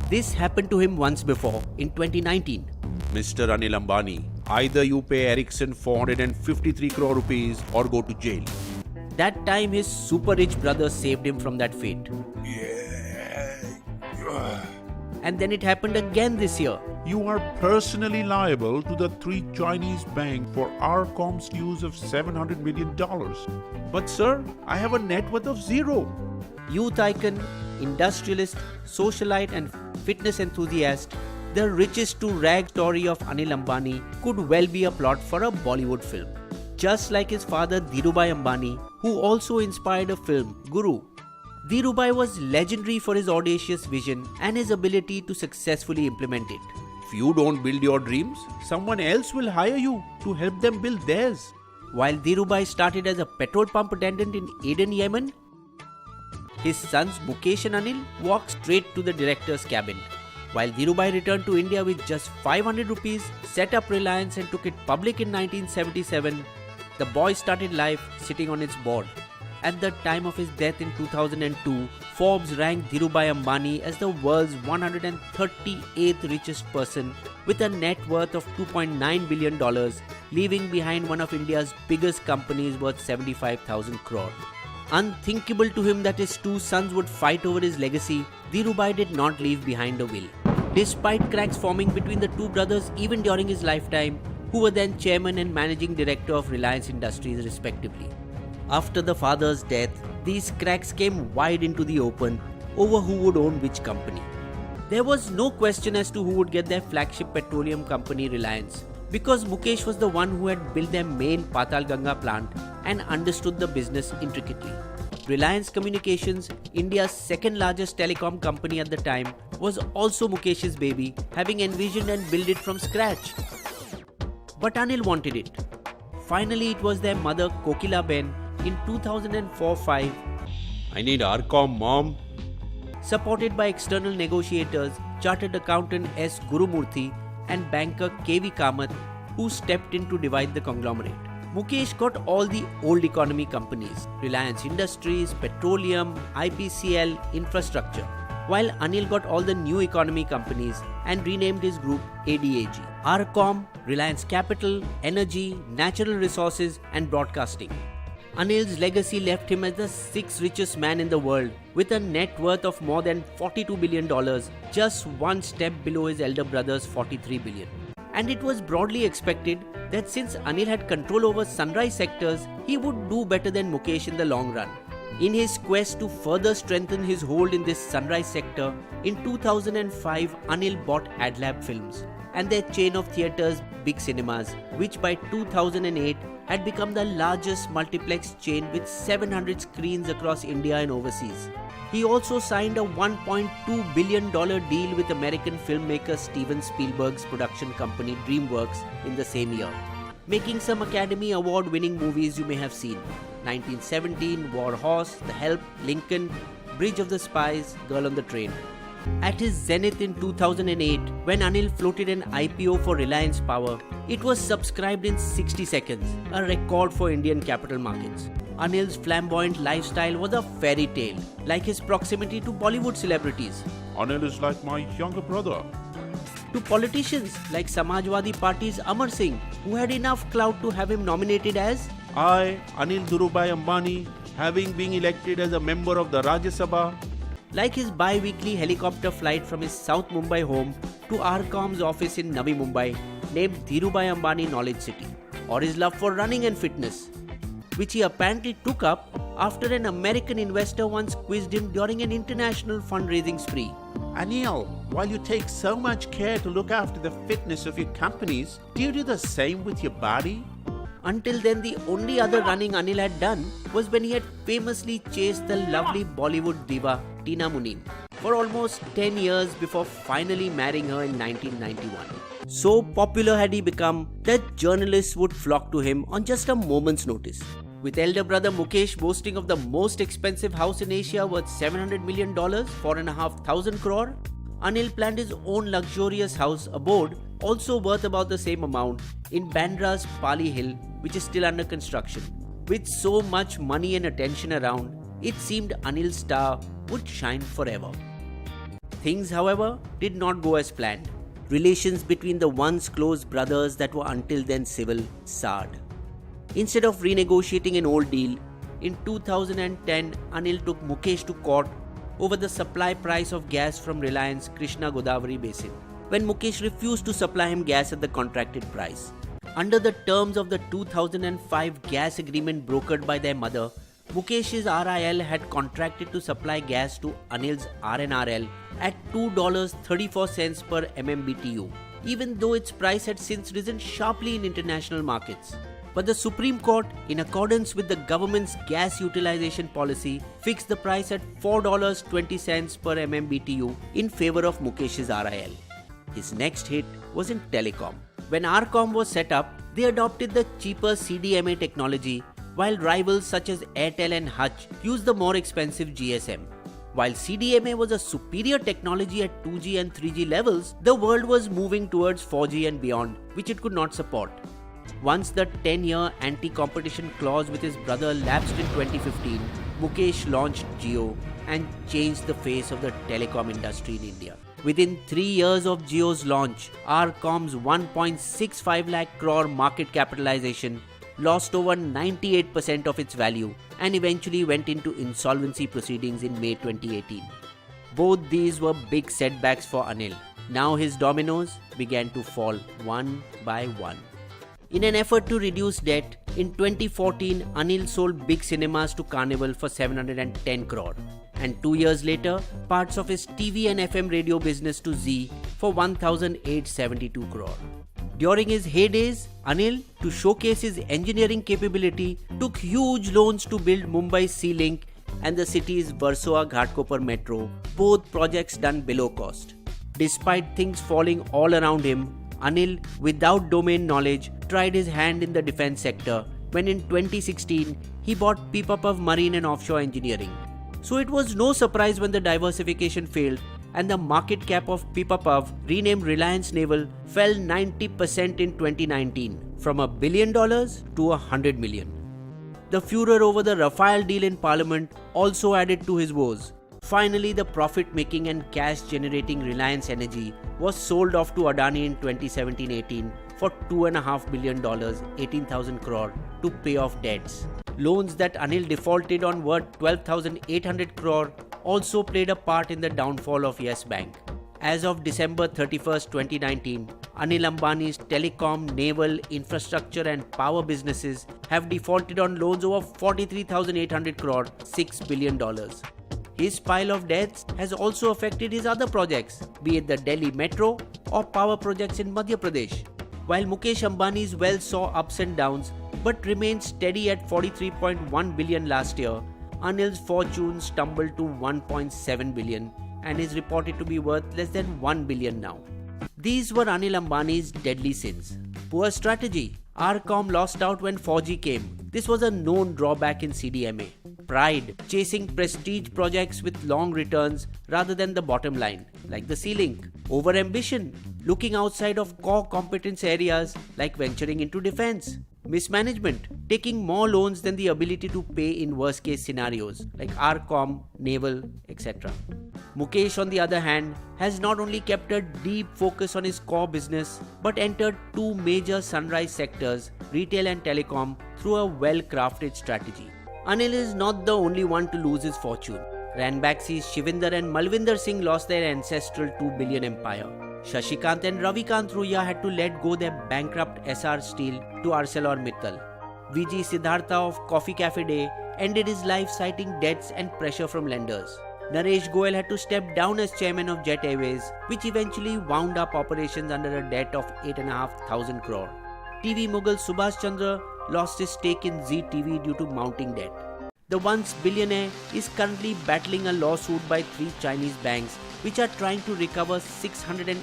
This happened to him once before in 2019. Mr. Anil Ambani, either you pay Ericsson 453 crore rupees or go to jail. That time his super rich brother saved him from that fate. And then it happened again this year. You are personally liable to the 3 Chinese banks for Arcom's use of $700 million. But sir, I have a net worth of 0. Youth icon, industrialist, socialite and fitness enthusiast, the richest to rag story of Anil Ambani could well be a plot for a Bollywood film. Just like his father Dhirubhai Ambani, who also inspired a film, Guru. Dhirubhai was legendary for his audacious vision and his ability to successfully implement it. If you don't build your dreams, someone else will hire you to help them build theirs. While Dhirubhai started as a petrol pump attendant in Aden, Yemen, his sons Mukesh and Anil walked straight to the director's cabin. While Dhirubhai returned to India with just 500 rupees, set up Reliance and took it public in 1977, the boy started life sitting on its board. At the time of his death in 2002, Forbes ranked Dhirubhai Ambani as the world's 138th richest person with a net worth of $2.9 billion, leaving behind one of India's biggest companies worth 75,000 crore. Unthinkable to him that his 2 sons would fight over his legacy, Dhirubhai did not leave behind a will. Despite cracks forming between the 2 brothers even during his lifetime, who were then chairman and managing director of Reliance Industries respectively. After the father's death, these cracks came wide into the open over who would own which company. There was no question as to who would get their flagship petroleum company Reliance, because Mukesh was the one who had built their main Patal Ganga plant and understood the business intricately. Reliance Communications, India's second largest telecom company at the time, was also Mukesh's baby, having envisioned and built it from scratch. But Anil wanted it. Finally, it was their mother Kokila Ben in 2004-05, I need Arcom, mom. supported by external negotiators, chartered accountant S. Gurumurthy and banker KV Kamath, who stepped in to divide the conglomerate. Mukesh got all the old economy companies, Reliance Industries, Petroleum, IPCL, Infrastructure, while Anil got all the new economy companies and renamed his group ADAG, Arcom, Reliance Capital, Energy, Natural Resources and Broadcasting. Anil's legacy left him as the 6th richest man in the world with a net worth of more than $42 billion, just one step below his elder brother's $43 billion. And it was broadly expected that since Anil had control over sunrise sectors, he would do better than Mukesh in the long run. In his quest to further strengthen his hold in this sunrise sector, in 2005 Anil bought AdLab Films and their chain of theatres Big Cinemas, which by 2008 had become the largest multiplex chain with 700 screens across India and overseas. He also signed a $1.2 billion deal with American filmmaker Steven Spielberg's production company DreamWorks in the same year, making some Academy Award-winning movies you may have seen: 1917, War Horse, The Help, Lincoln, Bridge of the Spies, Girl on the Train. At his zenith in 2008, when Anil floated an IPO for Reliance Power, it was subscribed in 60 seconds, a record for Indian capital markets. Anil's flamboyant lifestyle was a fairy tale, like his proximity to Bollywood celebrities. Anil is like my younger brother. To politicians like Samajwadi Party's Amar Singh, who had enough clout to have him nominated as I, Anil Dhirubhai Ambani, having been elected as a member of the Rajya Sabha, like his bi-weekly helicopter flight from his South Mumbai home to Arcom's office in Navi Mumbai, named Dhirubhai Ambani Knowledge City, or his love for running and fitness, which he apparently took up after an American investor once quizzed him during an international fundraising spree. Anil, while you take so much care to look after the fitness of your companies, do you do the same with your body? Until then, the only other running Anil had done was when he had famously chased the lovely Bollywood diva Tina Muneem for almost 10 years before finally marrying her in 1991. So popular had he become that journalists would flock to him on just a moment's notice. With elder brother Mukesh boasting of the most expensive house in Asia worth $700 million, 4,500 crore, Anil planned his own luxurious house abode, also worth about the same amount, in Bandra's Pali Hill, which is still under construction. With so much money and attention around, it seemed Anil's star would shine forever. Things, however, did not go as planned. Relations between the once close brothers that were until then civil soured. Instead of renegotiating an old deal, in 2010, Anil took Mukesh to court over the supply price of gas from Reliance Krishna Godavari Basin, when Mukesh refused to supply him gas at the contracted price. Under the terms of the 2005 gas agreement brokered by their mother, Mukesh's RIL had contracted to supply gas to Anil's RNRL at $2.34 per MMBTU, even though its price had since risen sharply in international markets. But the Supreme Court, in accordance with the government's gas utilization policy, fixed the price at $4.20 per MMBTU in favor of Mukesh's RIL. His next hit was in telecom. When RCom was set up, they adopted the cheaper CDMA technology, while rivals such as Airtel and Hutch used the more expensive GSM. While CDMA was a superior technology at 2G and 3G levels, the world was moving towards 4G and beyond, which it could not support. Once the 10-year anti-competition clause with his brother lapsed in 2015, Mukesh launched Jio and changed the face of the telecom industry in India. Within 3 years of Jio's launch, RCom's 1.65 lakh crore market capitalization lost over 98% of its value and eventually went into insolvency proceedings in May 2018. Both these were big setbacks for Anil. Now his dominoes began to fall one by one. In an effort to reduce debt, in 2014, Anil sold big cinemas to Carnival for 710 crore. And 2 years later, parts of his TV and FM radio business to Zee for 1,872 crore. During his heydays, Anil, to showcase his engineering capability, took huge loans to build Mumbai's Sea Link and the city's Versova-Ghatkopar metro, both projects done below cost. Despite things falling all around him, Anil, without domain knowledge, tried his hand in the defense sector when in 2016 he bought Pipapav Marine and Offshore Engineering. So it was no surprise when the diversification failed and the market cap of Pipapav, renamed Reliance Naval, fell 90% in 2019 from $1 billion to $100 million. The furor over the Rafale deal in Parliament also added to his woes. Finally, the profit-making and cash-generating Reliance Energy was sold off to Adani in 2017-18 for $2.5 billion, 18,000 crore, to pay off debts. Loans that Anil defaulted on worth 12,800 crore also played a part in the downfall of Yes Bank. As of December 31, 2019, Anil Ambani's telecom, naval, infrastructure and power businesses have defaulted on loans over 43,800 crore, $6 billion. His pile of debts has also affected his other projects, be it the Delhi Metro or power projects in Madhya Pradesh. While Mukesh Ambani's wealth saw ups and downs but remained steady at 43.1 billion last year, Anil's fortune stumbled to 1.7 billion and is reported to be worth less than 1 billion now. These were Anil Ambani's deadly sins. Poor strategy. RCom lost out when 4G came. This was a known drawback in CDMA. Pride, chasing prestige projects with long returns rather than the bottom line, like the Sea Link. Overambition, looking outside of core competence areas like venturing into defense. Mismanagement, taking more loans than the ability to pay in worst case scenarios like RCom, Naval, etc. Mukesh, on the other hand, has not only kept a deep focus on his core business but entered two major sunrise sectors, retail and telecom, through a well-crafted strategy. Anil is not the only one to lose his fortune. Ranbaxy's Shivinder and Malvinder Singh lost their ancestral 2 billion empire. Shashikant and Ravikant Ruya had to let go their bankrupt SR Steel to ArcelorMittal. VG Siddhartha of Coffee Cafe Day ended his life citing debts and pressure from lenders. Naresh Goyal had to step down as chairman of Jet Airways, which eventually wound up operations under a debt of 8,500 crore. TV mogul Subhash Chandra lost his stake in Zee TV due to mounting debt. The once billionaire is currently battling a lawsuit by 3 Chinese banks which are trying to recover $680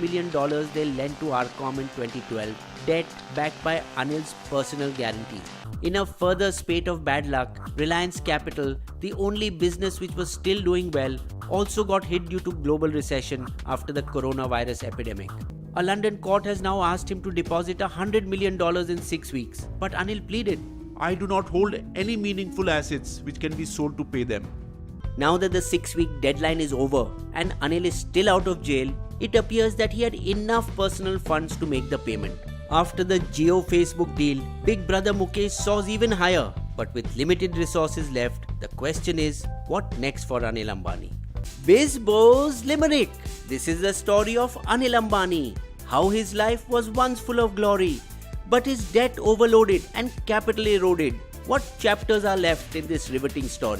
million they lent to RCom in 2012, debt backed by Anil's personal guarantee. In a further spate of bad luck, Reliance Capital, the only business which was still doing well, also got hit due to global recession after the coronavirus epidemic. A London court has now asked him to deposit $100 million in 6 weeks, but Anil pleaded, I do not hold any meaningful assets which can be sold to pay them. Now that the 6-week deadline is over and Anil is still out of jail, it appears that he had enough personal funds to make the payment. After the Jio Facebook deal, Big Brother Mukesh soars even higher. But with limited resources left, the question is, what next for Anil Ambani? BISBO's Limerick. This is the story of Anil Ambani. How his life was once full of glory, but his debt overloaded and capital eroded. What chapters are left in this riveting story?